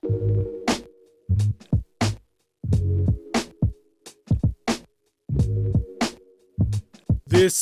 This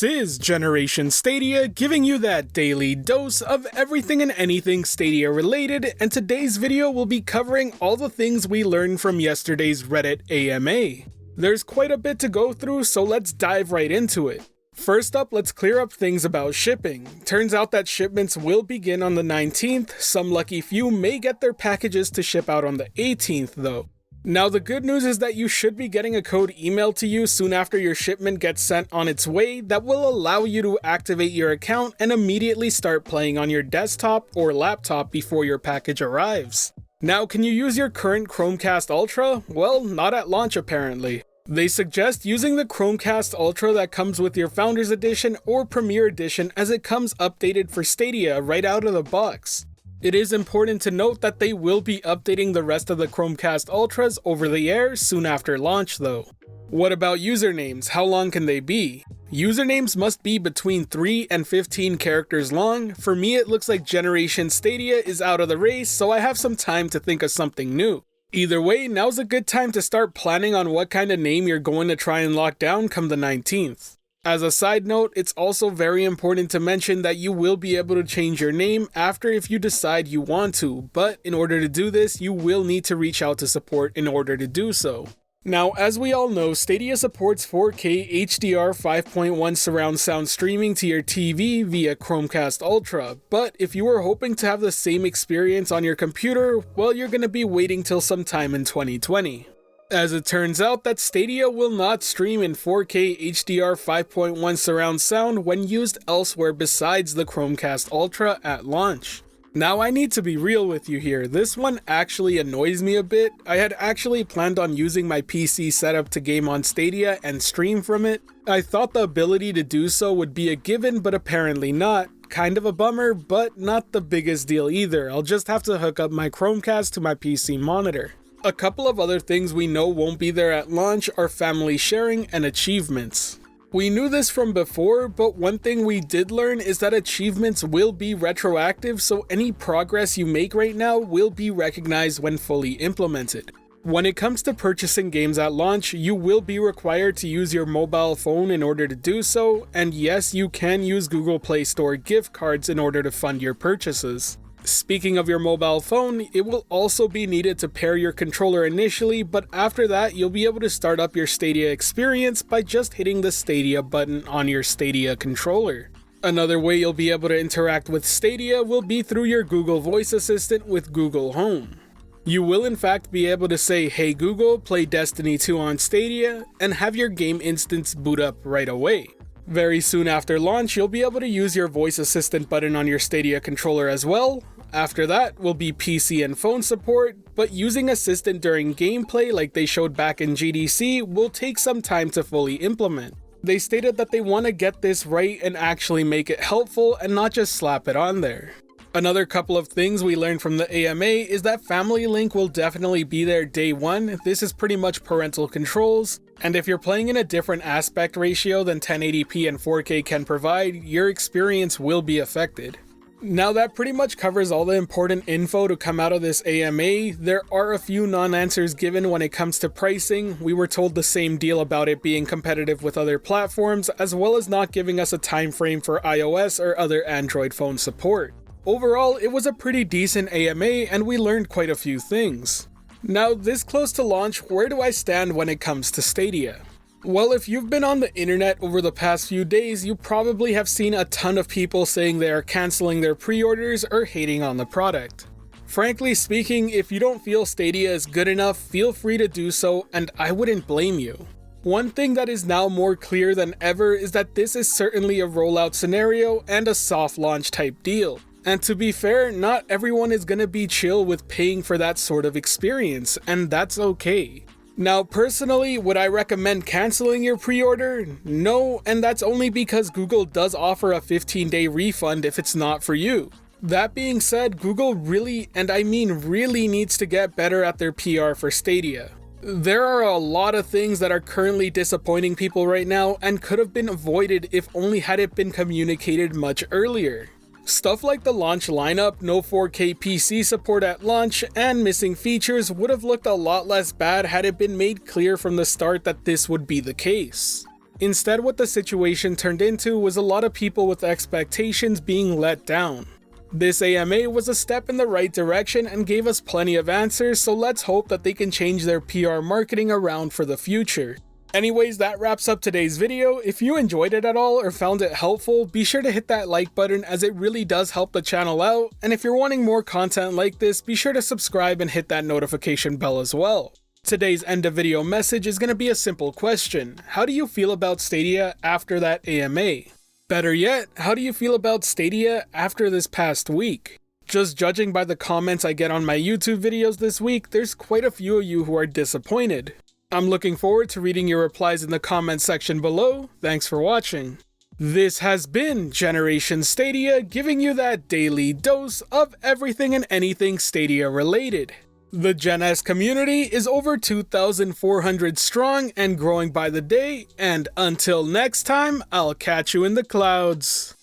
is Generation Stadia, giving you that daily dose of everything and anything Stadia related, and today's video will be covering all the things we learned from yesterday's Reddit AMA. There's quite a bit to go through, so let's dive right into it. First up, let's clear up things about shipping. Turns out that shipments will begin on the 19th, some lucky few may get their packages to ship out on the 18th though. Now the good news is that you should be getting a code emailed to you soon after your shipment gets sent on its way that will allow you to activate your account and immediately start playing on your desktop or laptop before your package arrives. Now, can you use your current Chromecast Ultra? Well, not at launch apparently. They suggest using the Chromecast Ultra that comes with your Founders Edition or Premier Edition as it comes updated for Stadia right out of the box. It is important to note that they will be updating the rest of the Chromecast Ultras over the air soon after launch though. What about usernames? How long can they be? Usernames must be between 3 and 15 characters long. For me, it looks like Generation Stadia is out of the race, so I have some time to think of something new. Either way, now's a good time to start planning on what kind of name you're going to try and lock down come the 19th. As a side note, it's also very important to mention that you will be able to change your name after if you decide you want to, but in order to do this, you will need to reach out to support in order to do so. Now, as we all know, Stadia supports 4K HDR 5.1 surround sound streaming to your TV via Chromecast Ultra, but if you were hoping to have the same experience on your computer, well, you're gonna be waiting till sometime in 2020. As it turns out that Stadia will not stream in 4K HDR 5.1 surround sound when used elsewhere besides the Chromecast Ultra at launch. Now I need to be real with you here, this one actually annoys me a bit. I had actually planned on using my PC setup to game on Stadia and stream from it. I thought the ability to do so would be a given, but apparently not. Kind of a bummer, but not the biggest deal either. I'll just have to hook up my Chromecast to my PC monitor. A couple of other things we know won't be there at launch are family sharing and achievements. We knew this from before, but one thing we did learn is that achievements will be retroactive, so any progress you make right now will be recognized when fully implemented. When it comes to purchasing games at launch, you will be required to use your mobile phone in order to do so, and yes, you can use Google Play Store gift cards in order to fund your purchases. Speaking of your mobile phone, it will also be needed to pair your controller initially, but after that you'll be able to start up your Stadia experience by just hitting the Stadia button on your Stadia controller. Another way you'll be able to interact with Stadia will be through your Google Voice Assistant with Google Home. You will in fact be able to say, "Hey Google, play Destiny 2 on Stadia," and have your game instance boot up right away. Very soon after launch, you'll be able to use your voice assistant button on your Stadia controller as well. After that will be PC and phone support, but using assistant during gameplay like they showed back in GDC will take some time to fully implement. They stated that they want to get this right and actually make it helpful and not just slap it on there. Another couple of things we learned from the AMA is that Family Link will definitely be there day one. This is pretty much parental controls, and if you're playing in a different aspect ratio than 1080p and 4K can provide, your experience will be affected. Now that pretty much covers all the important info to come out of this AMA. There are a few non-answers given when it comes to pricing. We were told the same deal about it being competitive with other platforms, as well as not giving us a time frame for iOS or other Android phone support. Overall, it was a pretty decent AMA and we learned quite a few things. Now, this close to launch, where do I stand when it comes to Stadia? Well, if you've been on the internet over the past few days, you probably have seen a ton of people saying they are canceling their pre-orders or hating on the product. Frankly speaking, if you don't feel Stadia is good enough, feel free to do so, and I wouldn't blame you. One thing that is now more clear than ever is that this is certainly a rollout scenario and a soft launch type deal. And to be fair, not everyone is gonna be chill with paying for that sort of experience, and that's okay. Now personally, would I recommend canceling your pre-order? No, and that's only because Google does offer a 15-day refund if it's not for you. That being said, Google really, and I mean really, needs to get better at their PR for Stadia. There are a lot of things that are currently disappointing people right now and could have been avoided if only had it been communicated much earlier. Stuff like the launch lineup, no 4K PC support at launch, and missing features would have looked a lot less bad had it been made clear from the start that this would be the case. Instead, what the situation turned into was a lot of people with expectations being let down. This AMA was a step in the right direction and gave us plenty of answers, so let's hope that they can change their PR marketing around for the future. Anyways, that wraps up today's video. If you enjoyed it at all or found it helpful, be sure to hit that like button as it really does help the channel out, and if you're wanting more content like this, be sure to subscribe and hit that notification bell as well. Today's end of video message is going to be a simple question. How do you feel about Stadia after that AMA? Better yet, how do you feel about Stadia after this past week? Just judging by the comments I get on my YouTube videos this week, there's quite a few of you who are disappointed. I'm looking forward to reading your replies in the comment section below. Thanks for watching. This has been Generation Stadia, giving you that daily dose of everything and anything Stadia related. The Gen S community is over 2,400 strong and growing by the day, and until next time, I'll catch you in the clouds.